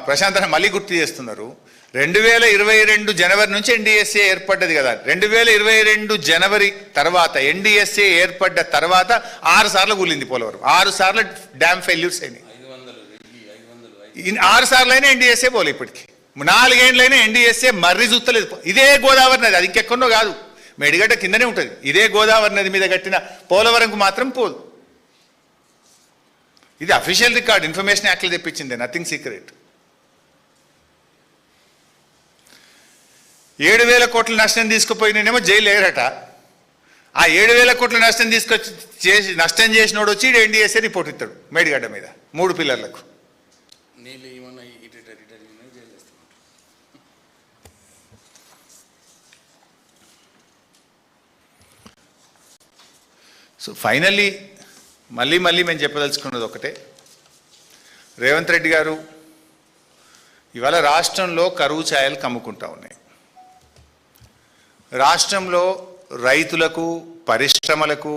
ప్రశాంత్ మళ్ళీ గుర్తు చేస్తున్నారు. 2022 జనవరి నుంచి ఎన్డీఎస్ఏ ఏర్పడ్డది కదా. 2022 జనవరి తర్వాత ఎన్డీఎస్ఏ ఏర్పడ్డ తర్వాత 6 సార్లు కూలింది పోలవరం. 6 సార్లు డ్యామ్ ఫెయిల్యూర్స్ అయినాయి. 6 సార్లు అయినా ఎన్డీఎస్ఏ పోలే. ఇప్పటికి 4 ఏళ్ళైనా ఎన్డీఎస్ఏ మర్రి చూస్తలేదు. ఇదే గోదావరి నది, అది ఇంకెక్కడో కాదు, మేడిగడ్డ కిందనే ఉంటుంది. ఇదే గోదావరి నది మీద కట్టిన పోలవరంకు మాత్రం పోదు. ఇది అఫీషియల్ రికార్డ్, ఇన్ఫర్మేషన్ యాక్ట్లో తెప్పించింది, నథింగ్ సీక్రెట్. 7,000 కోట్ల నష్టం తీసుకుపోయినేమో జైలు వేయరట. ఆ 7,000 కోట్ల నష్టం నష్టం చేసినోడు వచ్చి ఎన్డీఎస్ఏ రిపోర్ట్ ఇస్తాడు మేడిగడ్డ మీద 3 పిల్లర్లకు. సో ఫైనల్లీ మళ్ళీ మేము చెప్పదలుచుకున్నది ఒకటే, రేవంత్ రెడ్డి గారు ఇవాళ రాష్ట్రంలో కరువు ఛాయలు కమ్ముకుంటా ఉన్నాయి. రాష్ట్రంలో రైతులకు, పరిశ్రమలకు,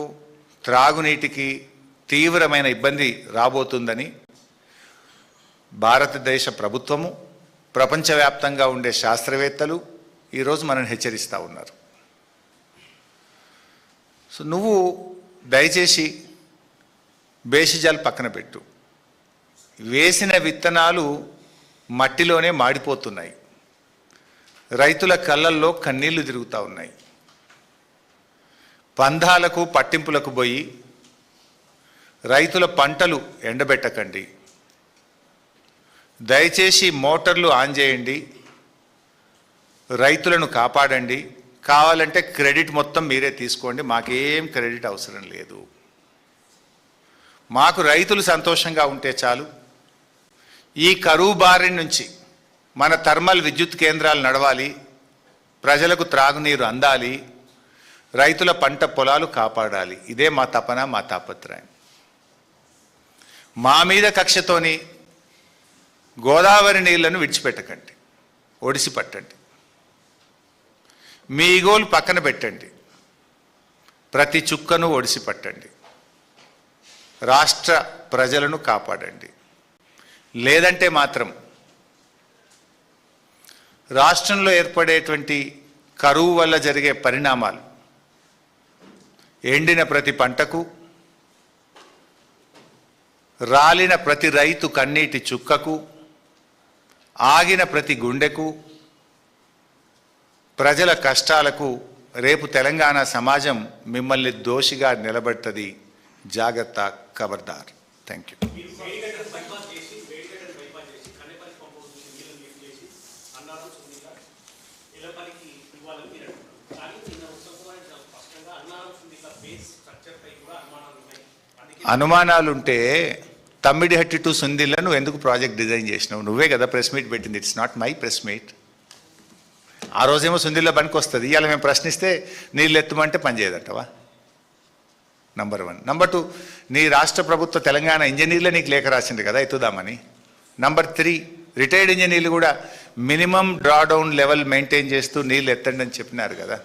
త్రాగునీటికి తీవ్రమైన ఇబ్బంది రాబోతుందని భారతదేశ ప్రభుత్వము, ప్రపంచవ్యాప్తంగా ఉండే శాస్త్రవేత్తలు ఈరోజు మనల్ని హెచ్చరిస్తూ ఉన్నారు. సో నువ్వు దయచేసి బేసిజాలు పక్కన పెట్టు. వేసిన విత్తనాలు మట్టిలోనే మాడిపోతున్నాయి. రైతుల కళ్ళల్లో కన్నీళ్లు తిరుగుతూ ఉన్నాయి. పందాలకు పట్టింపులకు పోయి రైతుల పంటలు ఎండబెట్టకండి. దయచేసి మోటార్లు ఆన్ చేయండి, రైతులను కాపాడండి. కావాలంటే క్రెడిట్ మొత్తం మీరే తీసుకోండి, మాకేం క్రెడిట్ అవసరం లేదు. మాకు రైతులు సంతోషంగా ఉంటే చాలు. ఈ కరువు బారి నుంచి మన థర్మల్ విద్యుత్ కేంద్రాలు నడవాలి, ప్రజలకు త్రాగునీరు అందాలి, రైతుల పంట పొలాలు కాపాడాలి. ఇదే మా తపన, మా తాపత్రయం. మా మీద కక్షతోని గోదావరి నీళ్లను విడిచిపెట్టకండి, ఒడిసి పట్టండి. మీ ఈగోలు పక్కన పెట్టండి, ప్రతి చుక్కను ఒడిసి పట్టండి. రాష్ట్ర ప్రజలను కాపాడండి. లేదంటే మాత్రం రాష్ట్రంలో ఏర్పడేటువంటి కరువు వల్ల జరిగే పరిణామాలు, ఎండిన ప్రతి పంటకు, రాలిన ప్రతి రైతు కన్నీటి చుక్కకు, ఆగిన ప్రతి గుండెకు, ప్రజల కష్టాలకు రేపు తెలంగాణ సమాజం మిమ్మల్ని దోషిగా నిలబెడుతుంది. జాగ్రత్త, ఖబర్దార్. Thank you. అనుమానాలుంటే తమ్మిడిహట్టి టు సుందిల్ల నువ్వు ఎందుకు ప్రాజెక్ట్ డిజైన్ చేసినావు? నువ్వే కదా ప్రెస్ మీట్ పెట్టింది. It's not my press meet. ఆ రోజేమో సుందిల్ల పనికి వస్తుంది, ఇవాళ మేము ప్రశ్నిస్తే నీళ్ళు ఎత్తమంటే పనిచేయదంటవా? నంబర్ 1. నంబర్ 2, నీ రాష్ట్ర ప్రభుత్వ తెలంగాణ ఇంజనీర్లే నీకు లేఖ రాసింది కదా ఎత్తుదామని. నంబర్ 3, రిటైర్డ్ ఇంజనీర్లు కూడా మినిమం డ్రాడౌన్ లెవెల్ మెయింటైన్ చేస్తూ నీళ్ళు ఎత్తండి అని చెప్పినారు కదా.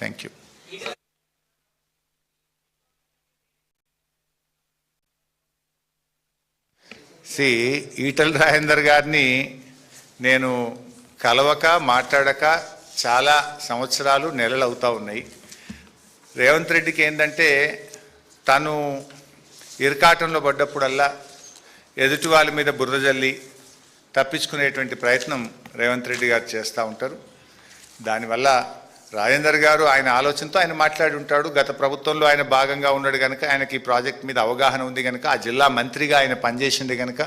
Thank you. ఈటల రాజేందర్ గారిని నేను కలవక, మాట్లాడక చాలా సంవత్సరాలు, నెలలు అవుతూ ఉన్నాయి. రేవంత్ రెడ్డికి ఏంటంటే తను ఇరకాటంలో పడ్డప్పుడల్లా ఎదుటి వాళ్ళ మీద బురద జల్లి తప్పించుకునేటువంటి ప్రయత్నం రేవంత్ రెడ్డి గారు చేస్తూ ఉంటారు. దానివల్ల రాజేందర్ గారు ఆయన ఆలోచనతో ఆయన మాట్లాడి ఉంటాడు. గత ప్రభుత్వంలో ఆయన భాగంగా ఉన్నాడు కనుక ఆయనకి ఈ ప్రాజెక్ట్ మీద అవగాహన ఉంది కనుక, ఆ జిల్లా మంత్రిగా ఆయన పనిచేసింది కనుక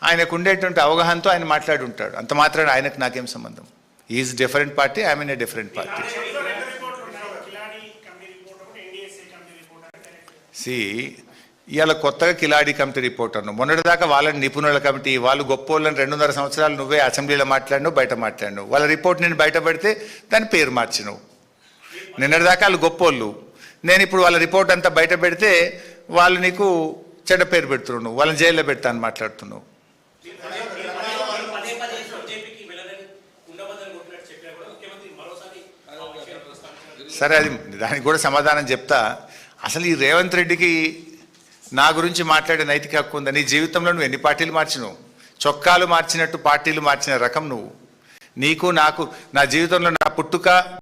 ఆయనకు ఉండేటువంటి అవగాహనతో ఆయన మాట్లాడి ఉంటాడు. అంత మాత్రాన ఆయనకు నాకేం సంబంధం? Is different party, I mean a different party. ఇవాళ కొత్తగా కిలాడి కమిటీ రిపోర్ట్ అన్నావు. మొన్నటిదాకా వాళ్ళని నిపుణుల కమిటీ, వాళ్ళు గొప్పోళ్ళని 2.5 సంవత్సరాలు నువ్వే అసెంబ్లీలో మాట్లాడినావు, బయట మాట్లాడినావు. వాళ్ళ రిపోర్ట్ నేను బయట పెడితే దాని పేరు మార్చినావు. నిన్నటిదాకా వాళ్ళు గొప్పోళ్ళు, నేను ఇప్పుడు వాళ్ళ రిపోర్ట్ అంతా బయట పెడితే వాళ్ళు నీకు చెడ్డ పేరు పెడుతున్నావు, వాళ్ళని జైల్లో పెడతా అని మాట్లాడుతున్నావు. సరే, అది దానికి కూడా సమాధానం చెప్తా. అసలు ఈ రేవంత్ రెడ్డికి నా గురించి మాట్లాడే నైతిక హక్కు ఉందా? నీ జీవితంలో నువ్వు ఎన్ని పార్టీలు మార్చినావు? చొక్కాలు మార్చినట్టు పార్టీలు మార్చిన రకం నువ్వు. నీకు నాకు నా జీవితంలో నా పుట్టుక